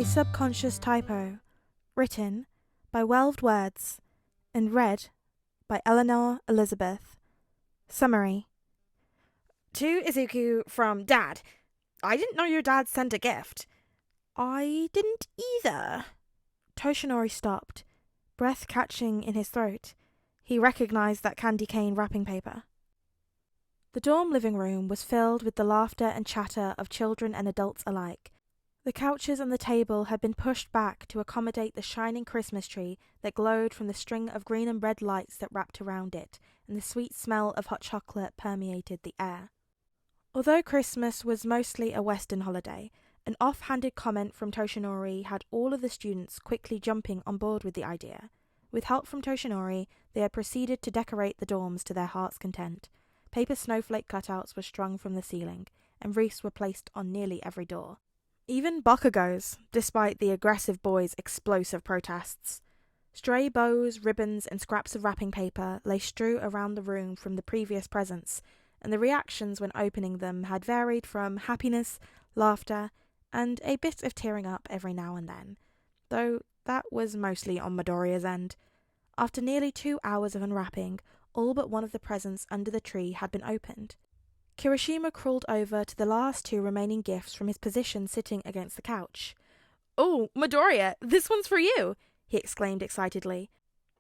A Subconscious Typo, written by whelvedwords and read by Eleanor Elizabeth. Summary. To Izuku from Dad. I didn't know your dad sent a gift. I didn't either. Toshinori stopped, breath catching in his throat. He recognized that candy cane wrapping paper. The dorm living room was filled with the laughter and chatter of children and adults alike. The couches and the table had been pushed back to accommodate the shining Christmas tree that glowed from the string of green and red lights that wrapped around it, and the sweet smell of hot chocolate permeated the air. Although Christmas was mostly a Western holiday, an off-handed comment from Toshinori had all of the students quickly jumping on board with the idea. With help from Toshinori, they had proceeded to decorate the dorms to their heart's content. Paper snowflake cutouts were strung from the ceiling, and wreaths were placed on nearly every door. Even bakugos, despite the aggressive boys' explosive protests. Stray bows, ribbons, and scraps of wrapping paper lay strewn around the room from the previous presents, and the reactions when opening them had varied from happiness, laughter, and a bit of tearing up every now and then, though that was mostly on Midoriya's end. After nearly 2 hours of unwrapping, all but one of the presents under the tree had been opened. Kirishima crawled over to the last 2 remaining gifts from his position sitting against the couch. "Oh, Midoriya, this one's for you!" he exclaimed excitedly.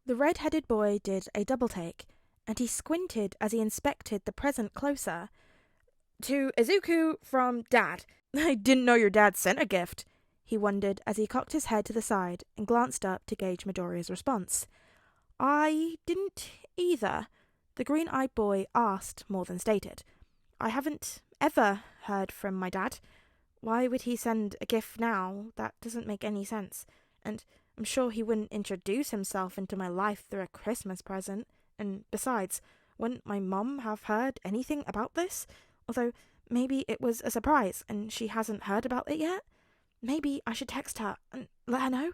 The red-headed boy did a double-take, and he squinted as he inspected the present closer. "To Izuku from Dad. I didn't know your dad sent a gift," he wondered as he cocked his head to the side and glanced up to gauge Midoriya's response. "I didn't either," the green-eyed boy asked more than stated. "I haven't ever heard from my dad. Why would he send a gift now? That doesn't make any sense. And I'm sure he wouldn't introduce himself into my life through a Christmas present. And besides, wouldn't my mom have heard anything about this? Although maybe it was a surprise and she hasn't heard about it yet. Maybe I should text her and let her know.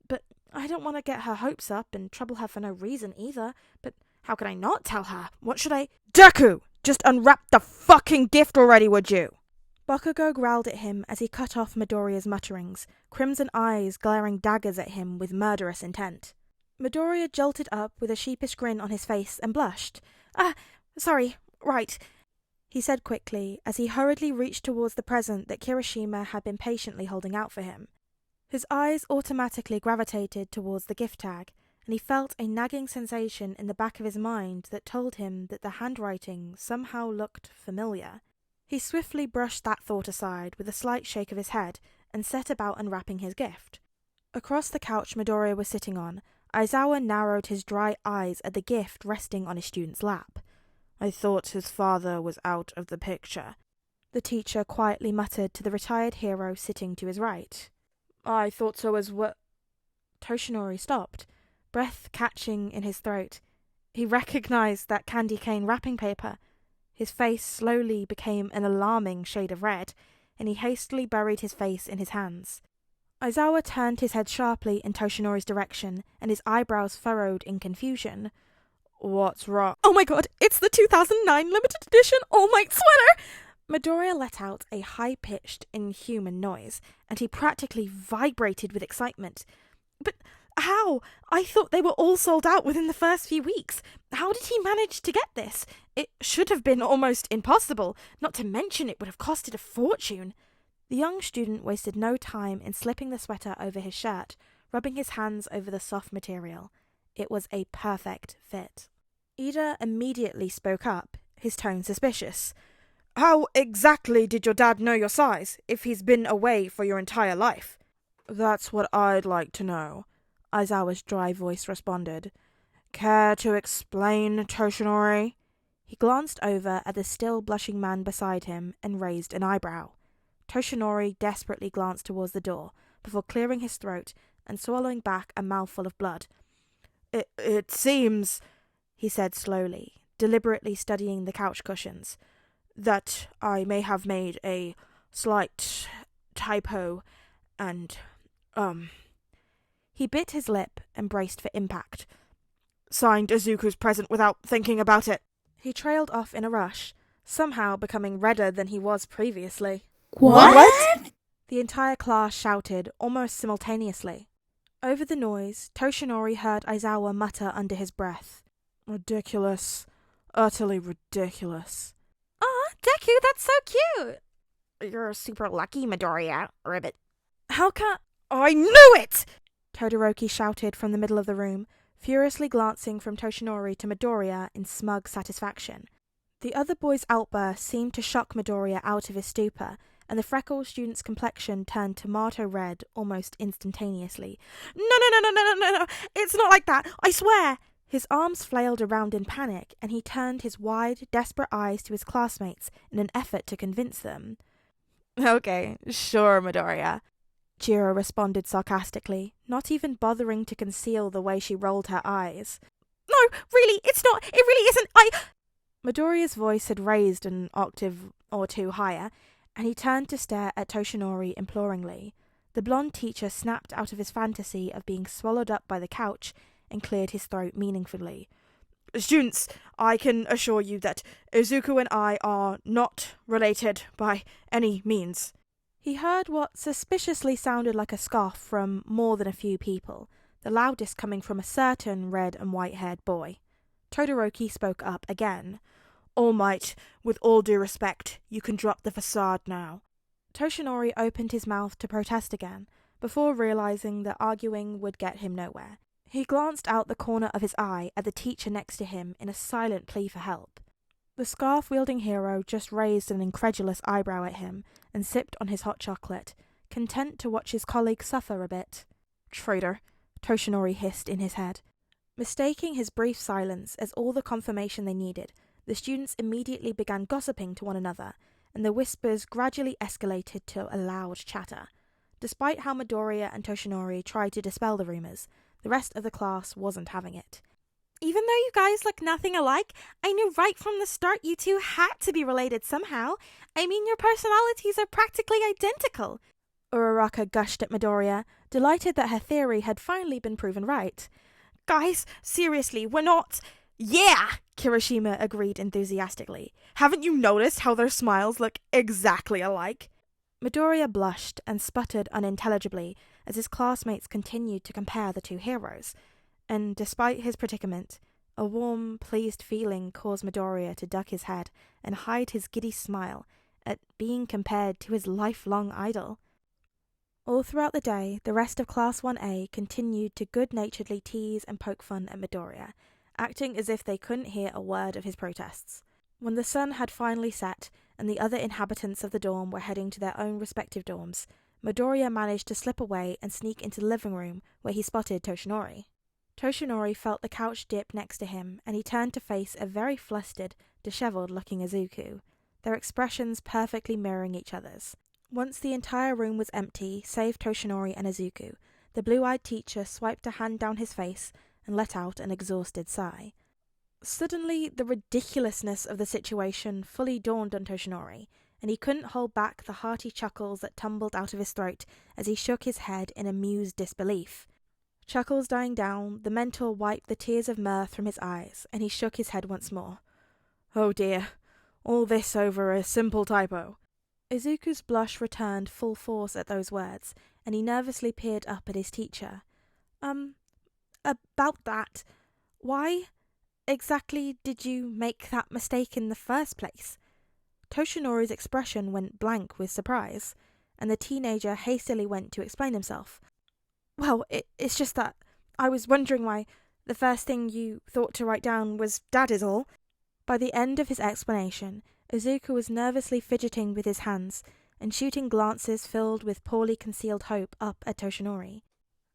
But I don't want to get her hopes up and trouble her for no reason either. But how could I not tell her? What should I—" "Deku! Just unwrap the fucking gift already, would you?" Bakugo growled at him as he cut off Midoriya's mutterings, crimson eyes glaring daggers at him with murderous intent. Midoriya jolted up with a sheepish grin on his face and blushed. Sorry, right," he said quickly as he hurriedly reached towards the present that Kirishima had been patiently holding out for him. His eyes automatically gravitated towards the gift tag, and he felt a nagging sensation in the back of his mind that told him that the handwriting somehow looked familiar. He swiftly brushed that thought aside with a slight shake of his head and set about unwrapping his gift. Across the couch Midoriya was sitting on, Aizawa narrowed his dry eyes at the gift resting on his student's lap. "I thought his father was out of the picture," the teacher quietly muttered to the retired hero sitting to his right. "I thought so as well." Toshinori stopped, breath catching in his throat. He recognized that candy cane wrapping paper. His face slowly became an alarming shade of red, and he hastily buried his face in his hands. Aizawa turned his head sharply in Toshinori's direction, and his eyebrows furrowed in confusion. "What's wrong?" "Oh my god, it's the 2009 limited edition All Might sweater!" Midoriya let out a high-pitched, inhuman noise, and he practically vibrated with excitement. "But how? I thought they were all sold out within the first few weeks. How did he manage to get this? It should have been almost impossible, not to mention it would have costed a fortune." The young student wasted no time in slipping the sweater over his shirt, rubbing his hands over the soft material. It was a perfect fit. Ida immediately spoke up, his tone suspicious. "How exactly did your dad know your size, if he's been away for your entire life?" "That's what I'd like to know," Aizawa's dry voice responded. "Care to explain, Toshinori?" He glanced over at the still blushing man beside him and raised an eyebrow. Toshinori desperately glanced towards the door, before clearing his throat and swallowing back a mouthful of blood. It seems," he said slowly, deliberately studying the couch cushions, "that I may have made a slight typo, and, He bit his lip and braced for impact. "Signed Izuku's present without thinking about it." He trailed off in a rush, somehow becoming redder than he was previously. What? The entire class shouted almost simultaneously. Over the noise, Toshinori heard Aizawa mutter under his breath, "Ridiculous. Utterly ridiculous." Aw, Deku, that's so cute! You're super lucky, Midoriya, Ribbit. How can— I knew it! Todoroki shouted from the middle of the room, furiously glancing from Toshinori to Midoriya in smug satisfaction. The other boy's outburst seemed to shock Midoriya out of his stupor, and the freckled student's complexion turned tomato red almost instantaneously. No, it's not like that, I swear! His arms flailed around in panic, and he turned his wide, desperate eyes to his classmates in an effort to convince them. Okay, sure, Midoriya. Chiro responded sarcastically, not even bothering to conceal the way she rolled her eyes. No, really, it's not. It really isn't. Midoriya's voice had raised an octave or two higher, and he turned to stare at Toshinori imploringly. The blonde teacher snapped out of his fantasy of being swallowed up by the couch and cleared his throat meaningfully. Students, I can assure you that Izuku and I are not related by any means. He heard what suspiciously sounded like a scoff from more than a few people, the loudest coming from a certain red and white-haired boy. Todoroki spoke up again. All Might, with all due respect, you can drop the facade now. Toshinori opened his mouth to protest again, before realizing that arguing would get him nowhere. He glanced out the corner of his eye at the teacher next to him in a silent plea for help. The scarf-wielding hero just raised an incredulous eyebrow at him and sipped on his hot chocolate, content to watch his colleague suffer a bit. Traitor, Toshinori hissed in his head. Mistaking his brief silence as all the confirmation they needed, the students immediately began gossiping to one another, and the whispers gradually escalated to a loud chatter. Despite how Midoriya and Toshinori tried to dispel the rumors, the rest of the class wasn't having it. Even though you guys look nothing alike, I knew right from the start you two had to be related somehow. I mean, your personalities are practically identical. Uraraka gushed at Midoriya, delighted that her theory had finally been proven right. Guys, seriously, we're not... Yeah, Kirishima agreed enthusiastically. Haven't you noticed how their smiles look exactly alike? Midoriya blushed and sputtered unintelligibly as his classmates continued to compare the two heroes, and despite his predicament, a warm, pleased feeling caused Midoriya to duck his head and hide his giddy smile at being compared to his lifelong idol. All throughout the day, the rest of Class 1A continued to good-naturedly tease and poke fun at Midoriya, acting as if they couldn't hear a word of his protests. When the sun had finally set, and the other inhabitants of the dorm were heading to their own respective dorms, Midoriya managed to slip away and sneak into the living room where he spotted Toshinori. Toshinori felt the couch dip next to him, and he turned to face a very flustered, dishevelled-looking Izuku, their expressions perfectly mirroring each other's. Once the entire room was empty, save Toshinori and Izuku, the blue-eyed teacher swiped a hand down his face and let out an exhausted sigh. Suddenly, the ridiculousness of the situation fully dawned on Toshinori, and he couldn't hold back the hearty chuckles that tumbled out of his throat as he shook his head in amused disbelief. Chuckles dying down, the mentor wiped the tears of mirth from his eyes, and he shook his head once more. Oh dear, all this over a simple typo. Izuku's blush returned full force at those words, and he nervously peered up at his teacher. About that, why exactly did you make that mistake in the first place? Toshinori's expression went blank with surprise, and the teenager hastily went to explain himself. Well, it's just that I was wondering why the first thing you thought to write down was Dad is all. By the end of his explanation, Izuku was nervously fidgeting with his hands and shooting glances filled with poorly concealed hope up at Toshinori.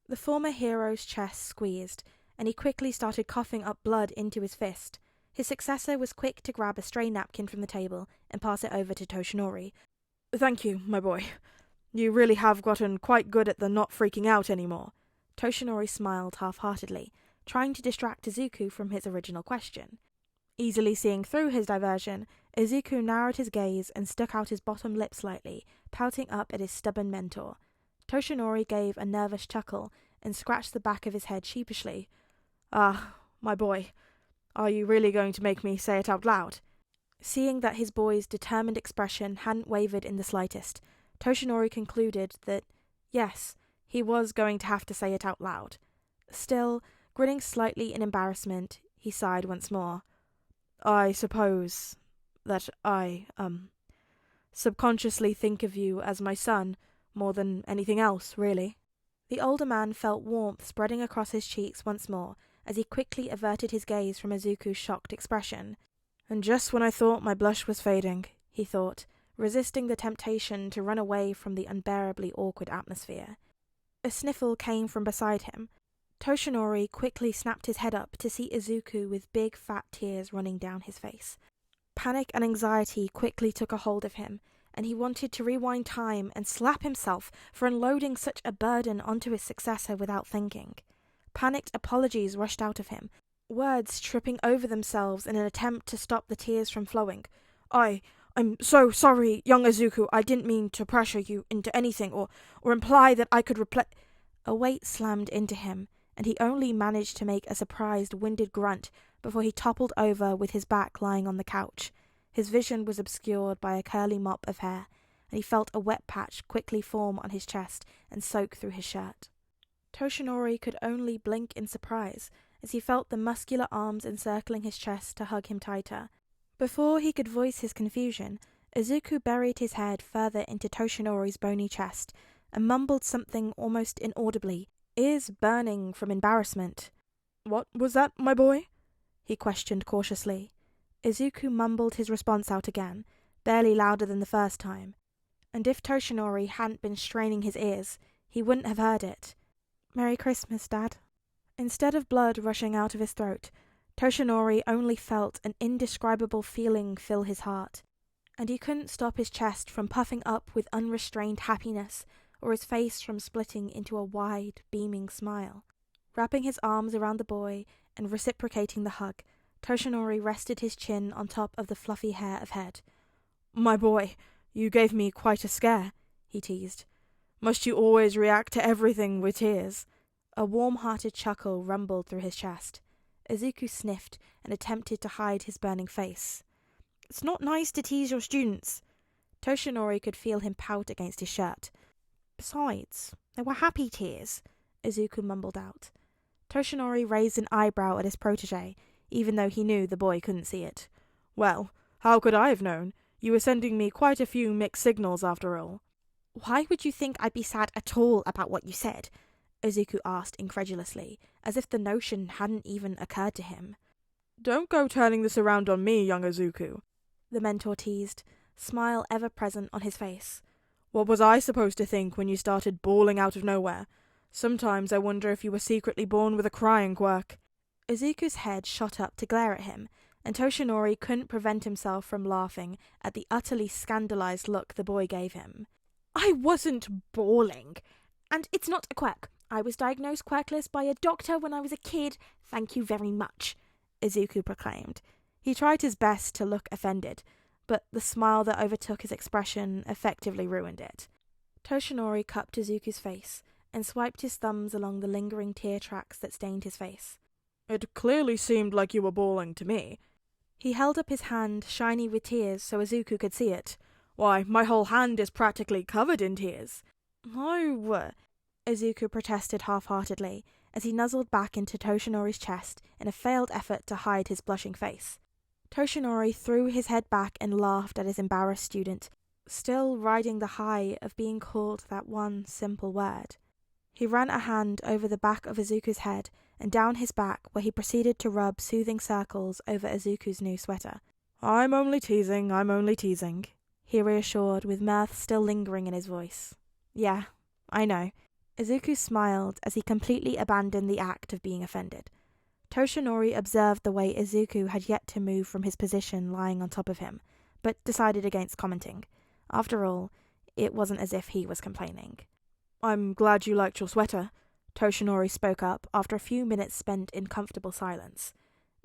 The former hero's chest squeezed, and he quickly started coughing up blood into his fist. His successor was quick to grab a stray napkin from the table and pass it over to Toshinori. Thank you, my boy. You really have gotten quite good at the not freaking out anymore. Toshinori smiled half-heartedly, trying to distract Izuku from his original question. Easily seeing through his diversion, Izuku narrowed his gaze and stuck out his bottom lip slightly, pouting up at his stubborn mentor. Toshinori gave a nervous chuckle and scratched the back of his head sheepishly. Ah, my boy, are you really going to make me say it out loud? Seeing that his boy's determined expression hadn't wavered in the slightest, Toshinori concluded that, yes, he was going to have to say it out loud. Still, grinning slightly in embarrassment, he sighed once more. I suppose that I, subconsciously think of you as my son more than anything else, really. The older man felt warmth spreading across his cheeks once more as he quickly averted his gaze from Izuku's shocked expression. And just when I thought my blush was fading, he thought, resisting the temptation to run away from the unbearably awkward atmosphere. A sniffle came from beside him. Toshinori quickly snapped his head up to see Izuku with big fat tears running down his face. Panic and anxiety quickly took a hold of him, and he wanted to rewind time and slap himself for unloading such a burden onto his successor without thinking. Panicked apologies rushed out of him, words tripping over themselves in an attempt to stop the tears from flowing. I'm so sorry, young Izuku. I didn't mean to pressure you into anything or imply that I could replace... A weight slammed into him, and he only managed to make a surprised, winded grunt before he toppled over with his back lying on the couch. His vision was obscured by a curly mop of hair, and he felt a wet patch quickly form on his chest and soak through his shirt. Toshinori could only blink in surprise as he felt the muscular arms encircling his chest to hug him tighter. Before he could voice his confusion, Izuku buried his head further into Toshinori's bony chest and mumbled something almost inaudibly, ears burning from embarrassment. What was that, my boy? He questioned cautiously. Izuku mumbled his response out again, barely louder than the first time, and if Toshinori hadn't been straining his ears, he wouldn't have heard it. Merry Christmas, Dad. Instead of blood rushing out of his throat, Toshinori only felt an indescribable feeling fill his heart, and he couldn't stop his chest from puffing up with unrestrained happiness or his face from splitting into a wide, beaming smile. Wrapping his arms around the boy and reciprocating the hug, Toshinori rested his chin on top of the fluffy hair of head. My boy, you gave me quite a scare, he teased. Must you always react to everything with tears? A warm-hearted chuckle rumbled through his chest. Izuku sniffed and attempted to hide his burning face. It's not nice to tease your students. Toshinori could feel him pout against his shirt. Besides, they were happy tears, Izuku mumbled out. Toshinori raised an eyebrow at his protege, even though he knew the boy couldn't see it. Well, how could I have known? You were sending me quite a few mixed signals after all. Why would you think I'd be sad at all about what you said? Izuku asked incredulously, as if the notion hadn't even occurred to him. Don't go turning this around on me, young Izuku, the mentor teased, smile ever present on his face. What was I supposed to think when you started bawling out of nowhere? Sometimes I wonder if you were secretly born with a crying quirk. Izuku's head shot up to glare at him, and Toshinori couldn't prevent himself from laughing at the utterly scandalized look the boy gave him. I wasn't bawling, and it's not a quirk. I was diagnosed quirkless by a doctor when I was a kid. Thank you very much, Izuku proclaimed. He tried his best to look offended, but the smile that overtook his expression effectively ruined it. Toshinori cupped Izuku's face and swiped his thumbs along the lingering tear tracks that stained his face. It clearly seemed like you were bawling to me. He held up his hand, shiny with tears, so Izuku could see it. Why, my whole hand is practically covered in tears. No, Izuku protested half-heartedly as he nuzzled back into Toshinori's chest in a failed effort to hide his blushing face. Toshinori threw his head back and laughed at his embarrassed student, still riding the high of being called that one simple word. He ran a hand over the back of Izuku's head and down his back, where he proceeded to rub soothing circles over Izuku's new sweater. I'm only teasing, he reassured, with mirth still lingering in his voice. Yeah, I know. Izuku smiled as he completely abandoned the act of being offended. Toshinori observed the way Izuku had yet to move from his position lying on top of him, but decided against commenting. After all, it wasn't as if he was complaining. I'm glad you liked your sweater, Toshinori spoke up after a few minutes spent in comfortable silence.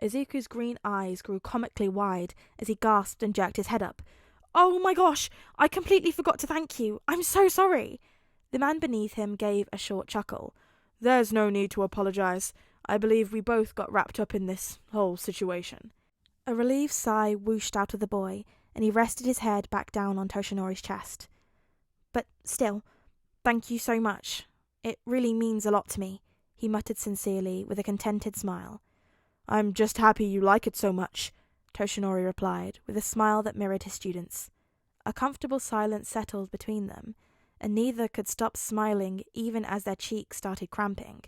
Izuku's green eyes grew comically wide as he gasped and jerked his head up. Oh my gosh, I completely forgot to thank you. I'm so sorry. The man beneath him gave a short chuckle. There's no need to apologize. I believe we both got wrapped up in this whole situation. A relieved sigh whooshed out of the boy, and he rested his head back down on Toshinori's chest. But still, thank you so much. It really means a lot to me, he muttered sincerely with a contented smile. I'm just happy you like it so much, Toshinori replied, with a smile that mirrored his students'. A comfortable silence settled between them, and neither could stop smiling even as their cheeks started cramping.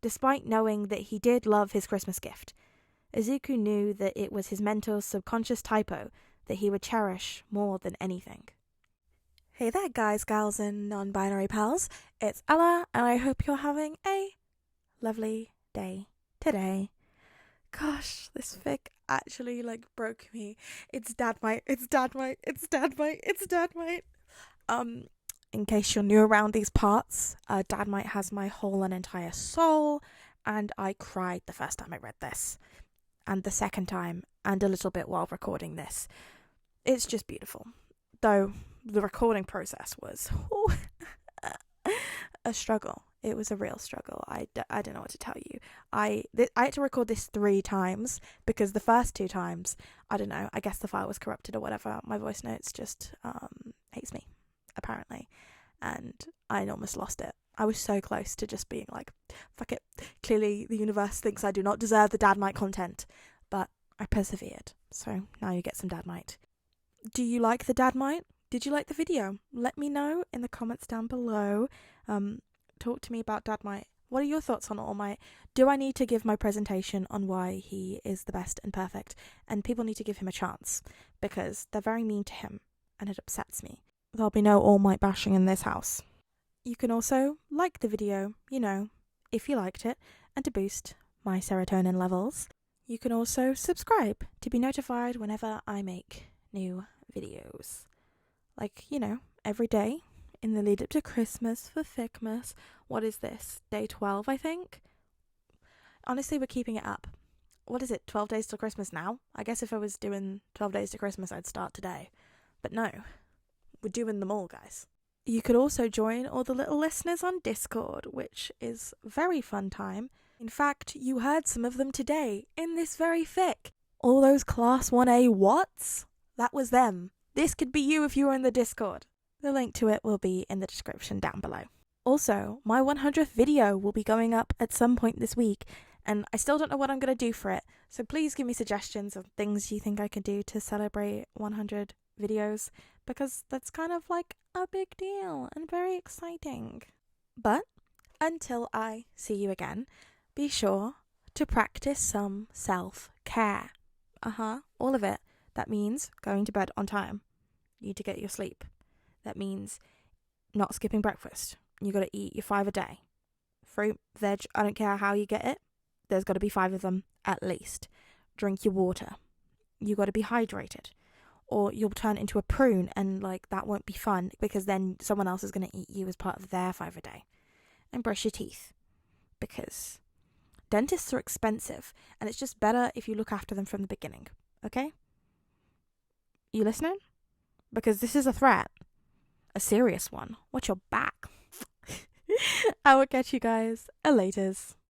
Despite knowing that he did love his Christmas gift, Izuku knew that it was his mentor's subconscious typo that he would cherish more than anything. Hey there, guys, gals, and non-binary pals. It's Ella, and I hope you're having a lovely day today. Gosh, this fic actually, broke me. It's DadMight, it's DadMight, it's DadMight, it's DadMight. In case you're new around these parts, DadMight has my whole and entire soul, and I cried the first time I read this, and the second time, and a little bit while recording this. It's just beautiful. Though the recording process was a struggle. It was a real struggle. I don't know what to tell you. I had to record this 3 times because the first 2 times, I don't know, I guess the file was corrupted or whatever. My voice notes just hates me, apparently. And I almost lost it. I was so close to just being like, fuck it. Clearly the universe thinks I do not deserve the DadMight content. But I persevered. So now you get some DadMight. Do you like the DadMight? Did you like the video? Let me know in the comments down below. Talk to me about DadMight. What are your thoughts on All Might? Do I need to give my presentation on why he is the best and perfect? And people need to give him a chance, because they're very mean to him, and it upsets me. There'll be no All Might bashing in this house. You can also like the video, if you liked it, and to boost my serotonin levels. You can also subscribe to be notified whenever I make new videos. Every day. In the lead up to Christmas for Ficmas. What is this? Day 12, I think? Honestly, we're keeping it up. What is it, 12 days till Christmas now? I guess if I was doing 12 days to Christmas, I'd start today. But no, we're doing them all, guys. You could also join all the little listeners on Discord, which is a very fun time. In fact, you heard some of them today, in this very fic. All those Class 1A whats? That was them. This could be you if you were in the Discord. The link to it will be in the description down below. Also, my 100th video will be going up at some point this week, and I still don't know what I'm going to do for it, so please give me suggestions of things you think I can do to celebrate 100 videos, because that's kind of like a big deal and very exciting. But until I see you again, be sure to practice some self-care. All of it. That means going to bed on time. You need to get your sleep. That means not skipping breakfast. You got to eat your 5 a day. Fruit, veg, I don't care how you get it. There's got to be 5 of them at least. Drink your water. You got to be hydrated. Or you'll turn into a prune and that won't be fun because then someone else is going to eat you as part of their 5 a day. And brush your teeth. Because dentists are expensive and it's just better if you look after them from the beginning. Okay? You listening? Because this is a threat. A serious one. Watch your back. I will catch you guys laters.